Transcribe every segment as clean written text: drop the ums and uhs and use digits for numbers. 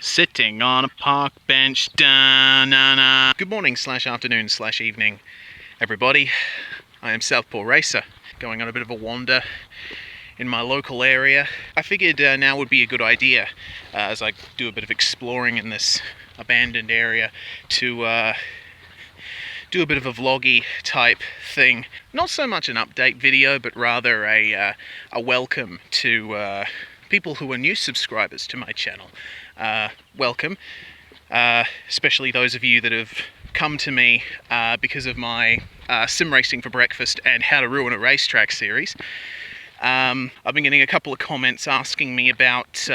Sitting on a park bench, da-na-na. Good morning / afternoon / evening, everybody. I am SouthPawRacer, going on a bit of a wander in my local area. I figured now would be a good idea, as I do a bit of exploring in this abandoned area, to do a bit of a vloggy type thing. Not so much an update video, but rather a welcome to people who are new subscribers to my channel. Welcome, especially those of you that have come to me because of my sim racing for breakfast and how to ruin a racetrack series. I've been getting a couple of comments asking me about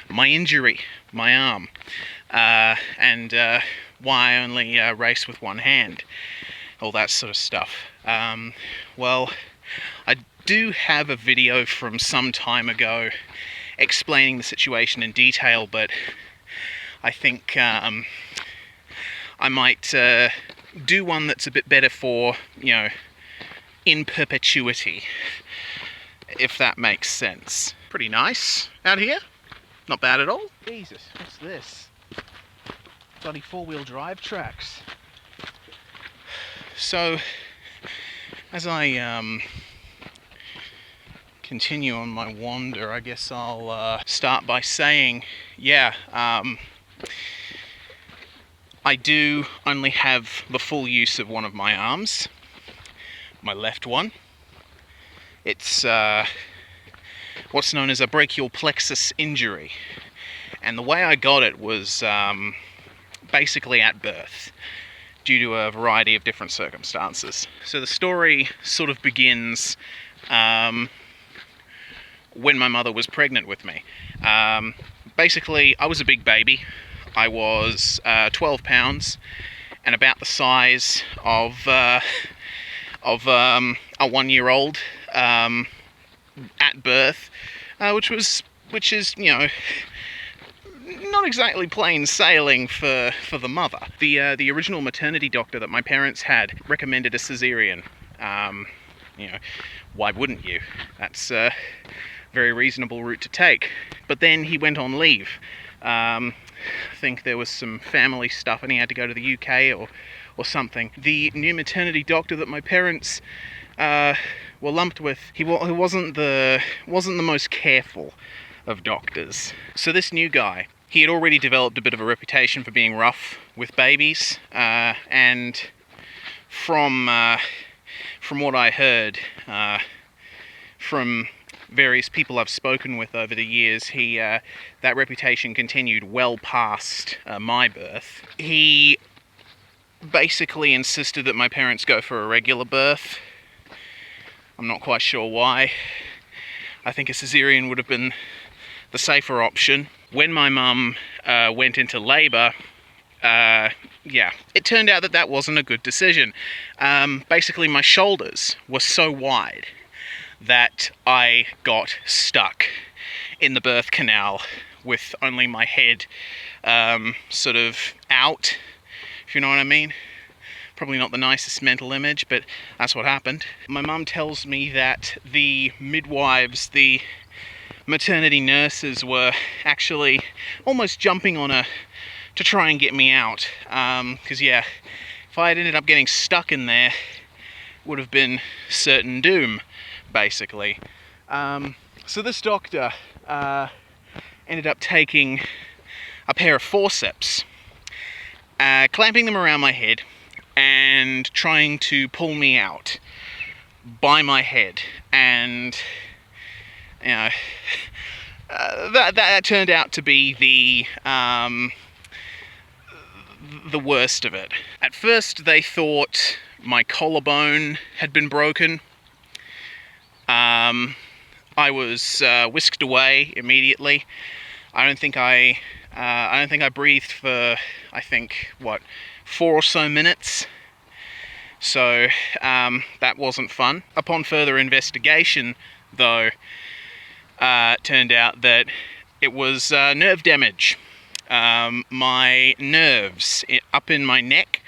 my injury, my arm, and why I only race with one hand, all that sort of stuff. Well, I do have a video from some time ago explaining the situation in detail, but I think I might do one that's a bit better for, you know, in perpetuity, if that makes sense. Pretty nice out here. Not bad at all. Jesus, what's this? Bloody four-wheel drive tracks. So, as I continue on my wander, I guess I'll start by saying, yeah, I do only have the full use of one of my arms, my left one. It's what's known as a brachial plexus injury, and the way I got it was basically at birth, due to a variety of different circumstances. So the story sort of begins when my mother was pregnant with me. Basically, I was a big baby. I was 12 pounds and about the size of a 1-year-old at birth, which is, you know, not exactly plain sailing for the mother. The original maternity doctor that my parents had recommended a cesarean. You know, why wouldn't you? That's a very reasonable route to take. But then he went on leave. I think there was some family stuff and he had to go to the UK or something. The new maternity doctor that my parents were lumped with, he wasn't the most careful of doctors. So this new guy, he had already developed a bit of a reputation for being rough with babies, and from what I heard from various people I've spoken with over the years, that reputation continued well past my birth. He basically insisted that my parents go for a regular birth. I'm not quite sure why. I think a cesarean would have been the safer option. When my mum went into labour, yeah, it turned out that wasn't a good decision. Basically, my shoulders were so wide that I got stuck in the birth canal with only my head sort of out, if you know what I mean. Probably not the nicest mental image, but that's what happened. My mum tells me that the midwives, the maternity nurses, were actually almost jumping on to try and get me out, because yeah, if I had ended up getting stuck in there, it would have been certain doom, basically. So this doctor ended up taking a pair of forceps, clamping them around my head and trying to pull me out by my head, and you know, that turned out to be the worst of it. At first they thought my collarbone had been broken. I was whisked away immediately. I don't think I breathed for, I think, 4 or so minutes. So that wasn't fun. Upon further investigation, though, it turned out that it was nerve damage. My nerves up in my neck.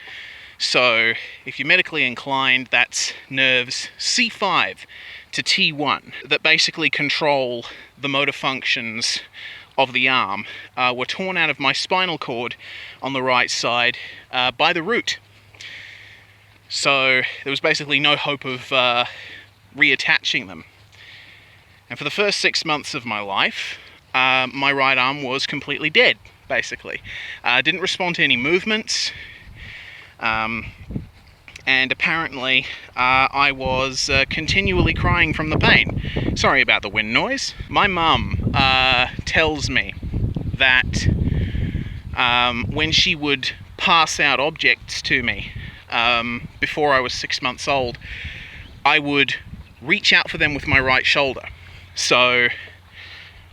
So if you're medically inclined, that's nerves C5 to T1 that basically control the motor functions of the arm were torn out of my spinal cord on the right side by the root. So there was basically no hope of reattaching them. And for the first 6 months of my life, my right arm was completely dead, basically. Didn't respond to any movements, and apparently I was continually crying from the pain. Sorry about the wind noise. My mum tells me that when she would pass out objects to me before I was 6 months old, I would reach out for them with my right shoulder. So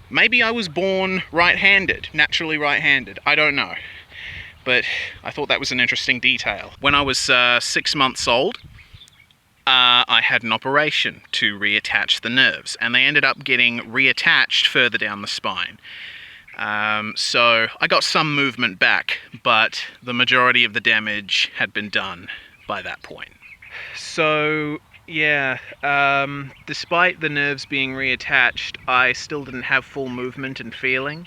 maybe I was born right-handed, naturally right-handed, I don't know. But I thought that was an interesting detail. When I was 6 months old, I had an operation to reattach the nerves, and they ended up getting reattached further down the spine. So I got some movement back, but the majority of the damage had been done by that point. So yeah, despite the nerves being reattached, I still didn't have full movement and feeling.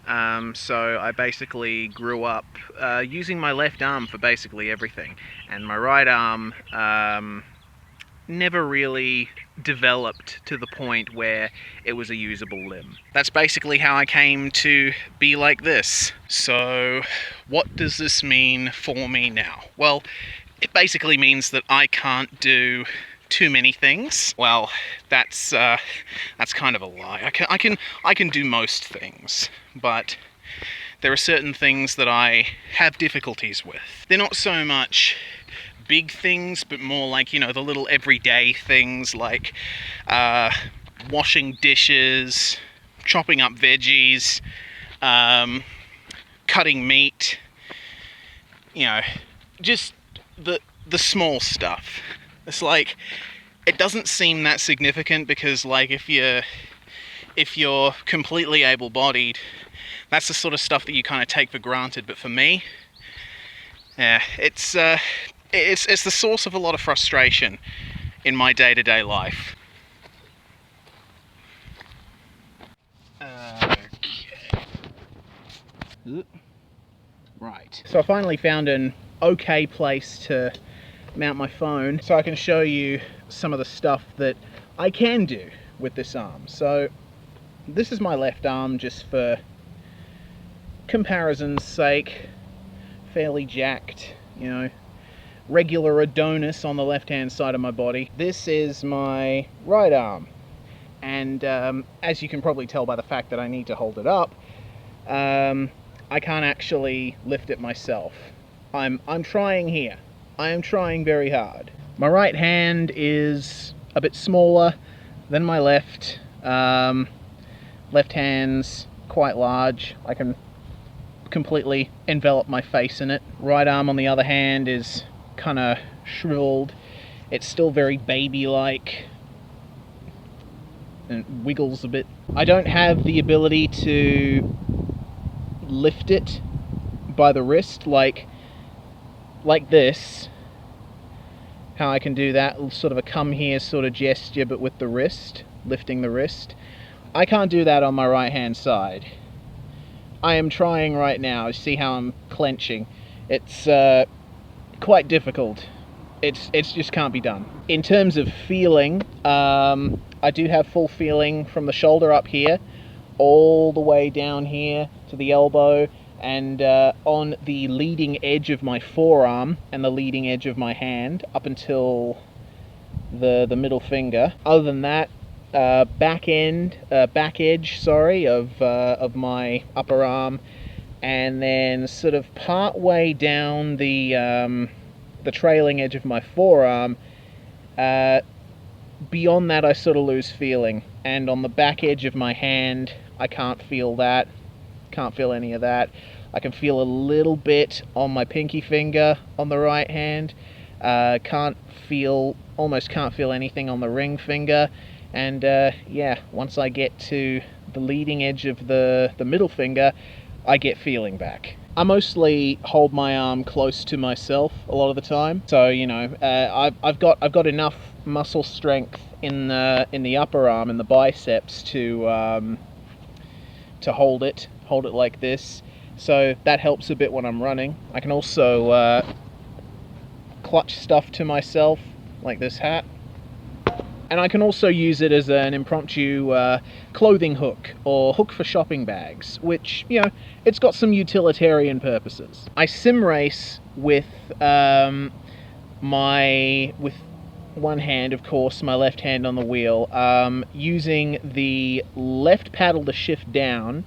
So I basically grew up using my left arm for basically everything, and my right arm never really developed to the point where it was a usable limb. That's basically how I came to be like this. So what does this mean for me now? Well, it basically means that I can't do too many things. Well, that's kind of a lie. I can do most things, but there are certain things that I have difficulties with. They're not so much big things, but more like, you know, the little everyday things like washing dishes, chopping up veggies, cutting meat, you know, just the small stuff. It's like, it doesn't seem that significant because, like, if you're completely able-bodied, that's the sort of stuff that you kind of take for granted. But for me, yeah, it's the source of a lot of frustration in my day-to-day life. Okay. Right. So I finally found an okay place to mount my phone so I can show you some of the stuff that I can do with this arm. So this is my left arm, just for comparison's sake. Fairly jacked, you know, regular Adonis on the left hand side of my body. This is my right arm, and as you can probably tell by the fact that I need to hold it up, I can't actually lift it myself. I'm trying here. I am trying very hard. My right hand is a bit smaller than my left. Left hand's quite large. I can completely envelop my face in it. Right arm, on the other hand, is kind of shriveled. It's still very baby-like and wiggles a bit. I don't have the ability to lift it by the wrist like this, how I can do that, sort of a come here sort of gesture, but with the wrist, lifting the wrist. I can't do that on my right hand side. I am trying right now. See how I'm clenching? It's quite difficult. It's just can't be done. In terms of feeling, I do have full feeling from the shoulder up here all the way down here to the elbow, and on the leading edge of my forearm and the leading edge of my hand up until the middle finger. Other than that, back edge, of my upper arm, and then sort of part way down the trailing edge of my forearm. Beyond that, I sort of lose feeling, and on the back edge of my hand, I can't feel that. Can't feel any of that. I can feel a little bit on my pinky finger on the right hand. Almost can't feel anything on the ring finger. And yeah, once I get to the leading edge of the middle finger, I get feeling back. I mostly hold my arm close to myself a lot of the time, so you know, I've got enough muscle strength in the upper arm, in the biceps, to to hold it like this, so that helps a bit when I'm running. I can also clutch stuff to myself, like this hat. And I can also use it as an impromptu clothing hook, or hook for shopping bags, which, you know, it's got some utilitarian purposes. I sim race with with one hand, of course, my left hand on the wheel, using the left paddle to shift down,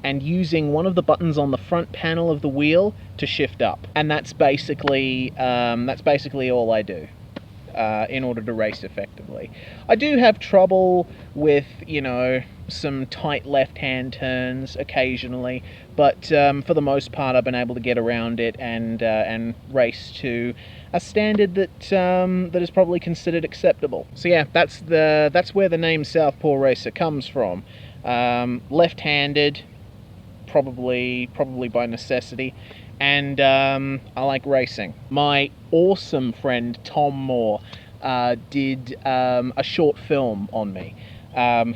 and using one of the buttons on the front panel of the wheel to shift up. And that's basically all I do in order to race effectively. I do have trouble with, you know, some tight left-hand turns occasionally, but for the most part I've been able to get around it and race to a standard that is probably considered acceptable. So yeah, that's where the name SouthPawRacer comes from. Left-handed, probably by necessity, and I like racing. My awesome friend Tom Moore did a short film on me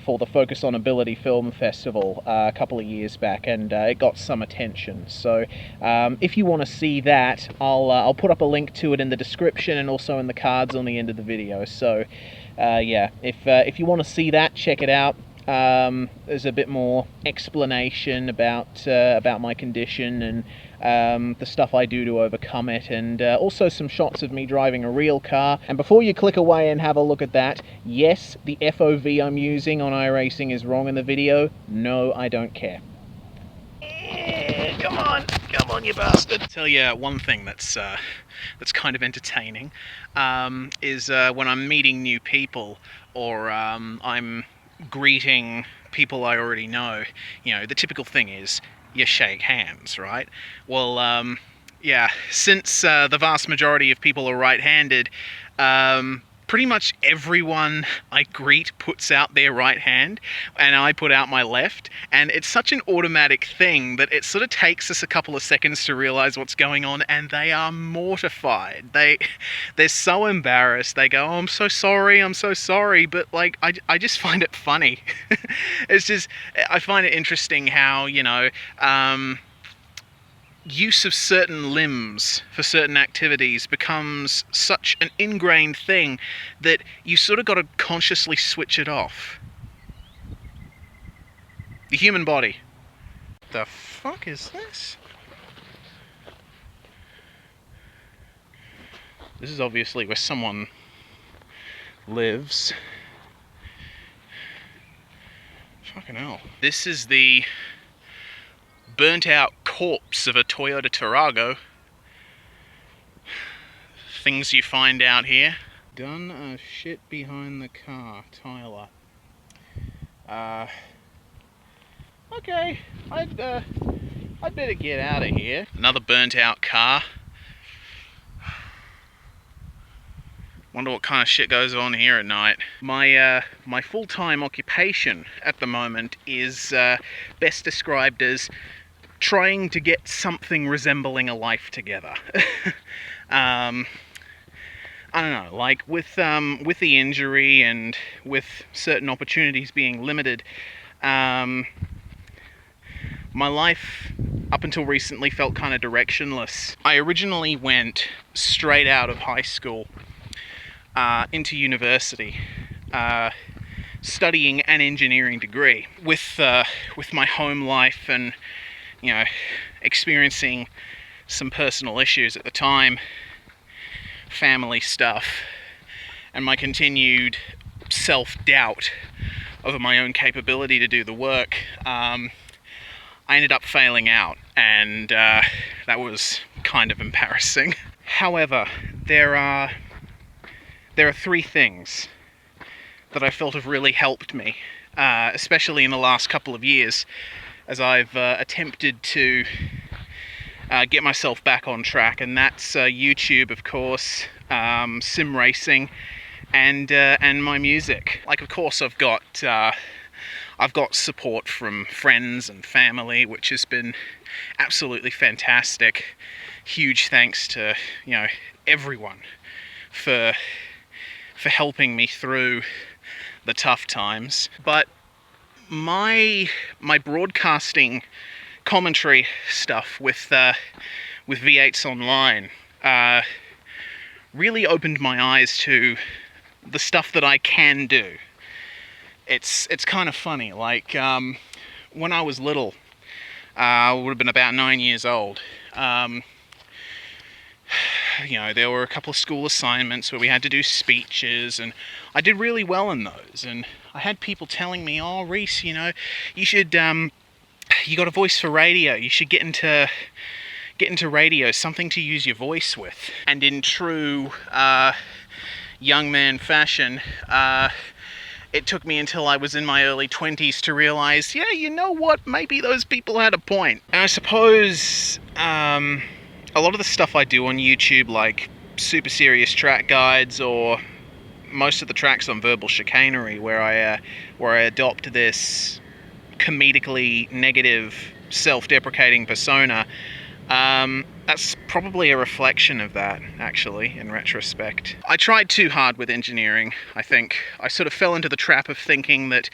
for the Focus on Ability Film Festival a couple of years back, and it got some attention. So if you want to see that, I'll put up a link to it in the description and also in the cards on the end of the video. So yeah, if you want to see that, check it out. There's a bit more explanation about my condition and the stuff I do to overcome it, and also some shots of me driving a real car. And before you click away and have a look at that, yes, the FOV I'm using on iRacing is wrong in the video. No, I don't care. Come on, you bastard! I'll tell you one thing that's kind of entertaining is when I'm meeting new people, or I'm greeting people I already know. You know, the typical thing is you shake hands, right? Well, yeah, since the vast majority of people are right-handed, pretty much everyone I greet puts out their right hand, and I put out my left, and it's such an automatic thing that it sort of takes us a couple of seconds to realize what's going on, and they are mortified. They're so embarrassed. They go, "Oh, I'm so sorry," but like, I just find it funny. It's just, I find it interesting how, you know, use of certain limbs for certain activities becomes such an ingrained thing that you sort of got to consciously switch it off. The human body. The fuck is this? This is obviously where someone lives. Fucking hell. This is the burnt out corpse of a Toyota Tarago. Things you find out here. Done a shit behind the car, Tyler. Okay, I'd better get out of here. Another burnt out car. Wonder what kind of shit goes on here at night. My full-time occupation at the moment is best described as trying to get something resembling a life together. I don't know, like with the injury and with certain opportunities being limited, my life up until recently felt kind of directionless. I originally went straight out of high school into university, studying an engineering degree. With my home life and, you know, experiencing some personal issues at the time, family stuff, and my continued self-doubt over my own capability to do the work, I ended up failing out, and that was kind of embarrassing. However, there are three things that I felt have really helped me, especially in the last couple of years, as I've attempted to get myself back on track, and that's YouTube, of course, sim racing, and my music. Like, of course, I've got support from friends and family, which has been absolutely fantastic. Huge thanks to, you know, everyone for helping me through the tough times. But my broadcasting commentary stuff with V8s Online really opened my eyes to the stuff that I can do. It's kind of funny. Like when I was little, I would have been about 9 years old. There were a couple of school assignments where we had to do speeches, and I did really well in those. And I had people telling me, "Oh, Reese, you should, you got a voice for radio. You should get into radio, something to use your voice with." And in true young man fashion, it took me until I was in my early 20s to realize, yeah, you know what? Maybe those people had a point. And I suppose a lot of the stuff I do on YouTube, like super serious track guides, or most of the tracks on Verbal Chicanery, where I adopt this comedically negative, self-deprecating persona, that's probably a reflection of that, actually, in retrospect. I tried too hard with engineering, I think. I sort of fell into the trap of thinking that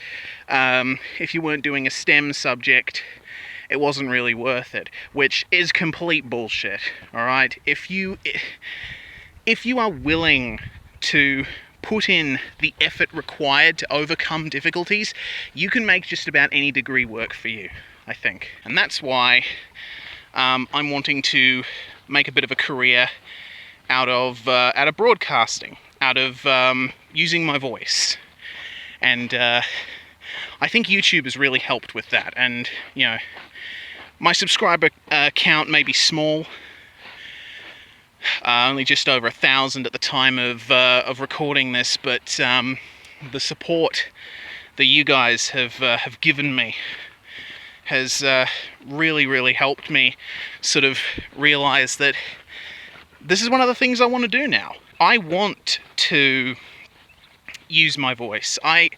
if you weren't doing a STEM subject, it wasn't really worth it, which is complete bullshit, alright? If you are willing to put in the effort required to overcome difficulties, you can make just about any degree work for you, I think. And that's why I'm wanting to make a bit of a career out of broadcasting, out of using my voice. And I think YouTube has really helped with that. And, my subscriber count may be small, only just over 1,000 at the time of recording this, but the support that you guys have given me has really, really helped me sort of realize that this is one of the things I want to do now. I want to use my voice. I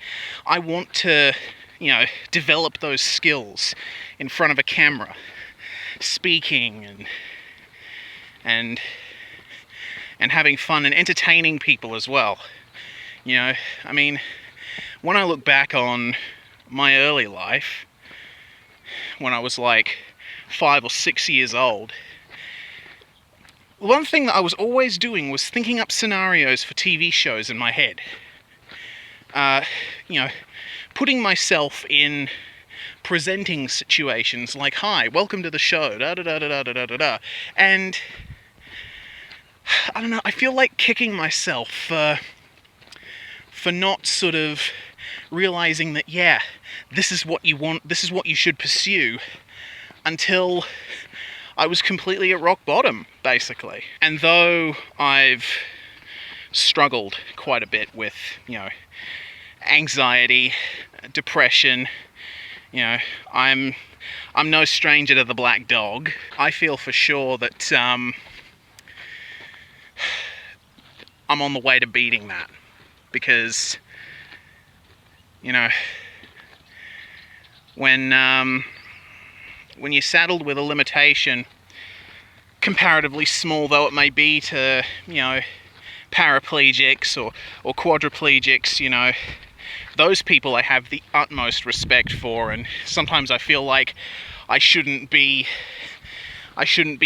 want to, develop those skills in front of a camera, speaking and having fun and entertaining people as well. I mean, when I look back on my early life, when I was like 5 or 6 years old, one thing that I was always doing was thinking up scenarios for TV shows in my head. Putting myself in presenting situations like, "Hi, welcome to the show, da-da-da-da-da-da-da-da," and I don't know, I feel like kicking myself for not sort of realizing that, yeah, this is what you want, this is what you should pursue, until I was completely at rock bottom, basically. And though I've struggled quite a bit with, anxiety, depression, I'm no stranger to the black dog. I feel for sure that I'm on the way to beating that, because when you're saddled with a limitation, comparatively small though it may be to paraplegics or quadriplegics, those people I have the utmost respect for, and sometimes I feel like I shouldn't be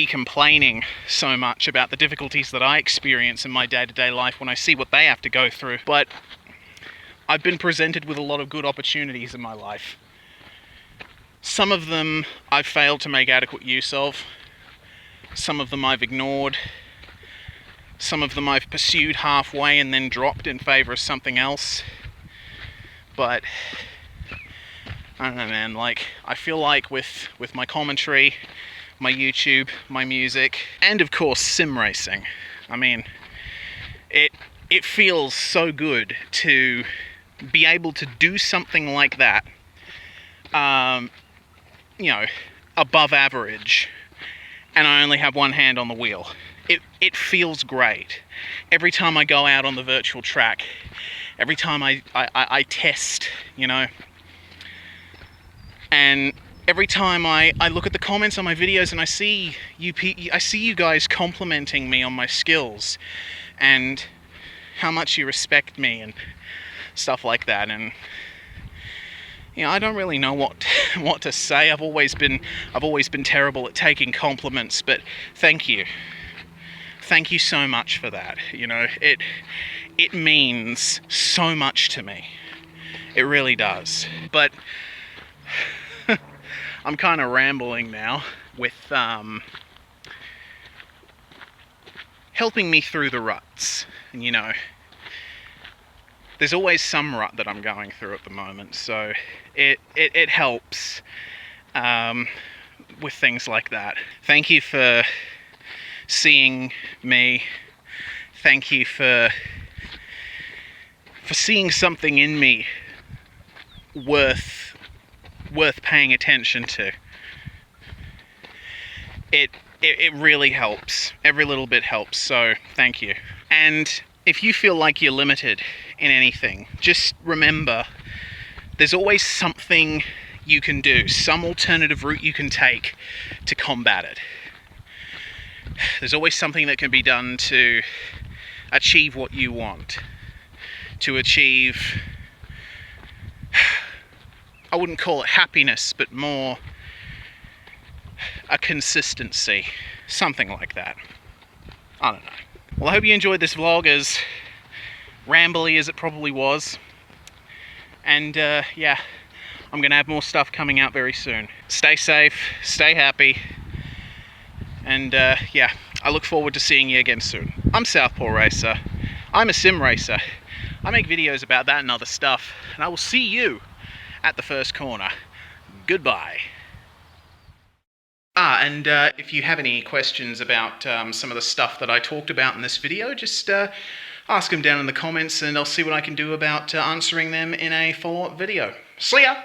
complaining so much about the difficulties that I experience in my day-to-day life when I see what they have to go through. But I've been presented with a lot of good opportunities in my life. Some of them I've failed to make adequate use of. Some of them I've ignored. Some of them I've pursued halfway and then dropped in favor of something else. But I don't know, man, I feel like with my commentary, my YouTube, my music, and of course sim racing, I mean, it feels so good to be able to do something like that, above average, and I only have one hand on the wheel. It feels great. Every time I go out on the virtual track, every time I test, and every time I look at the comments on my videos and I see you guys complimenting me on my skills and how much you respect me and stuff like that, and I don't really know what what to say. I've always been terrible at taking compliments, but thank you. Thank you so much for that. It means so much to me. It really does. But I'm kind of rambling now with helping me through the ruts. And there's always some rut that I'm going through at the moment, so it helps with things like that. Thank you for seeing me. Thank you for seeing something in me worth paying attention to. It really helps. Every little bit helps, so thank you. And if you feel like you're limited in anything, just remember there's always something you can do, some alternative route you can take to combat it. There's always something that can be done to achieve what you want, to achieve, I wouldn't call it happiness, but more a consistency, something like that. I don't know. Well, I hope you enjoyed this vlog, as rambly as it probably was. And yeah, I'm gonna have more stuff coming out very soon. Stay safe, stay happy, and yeah, I look forward to seeing you again soon. I'm SouthPawRacer. I'm a sim racer. I make videos about that and other stuff, and I will see you at the first corner. Goodbye. And if you have any questions about some of the stuff that I talked about in this video, just ask them down in the comments, and I'll see what I can do about answering them in a follow-up video. See ya!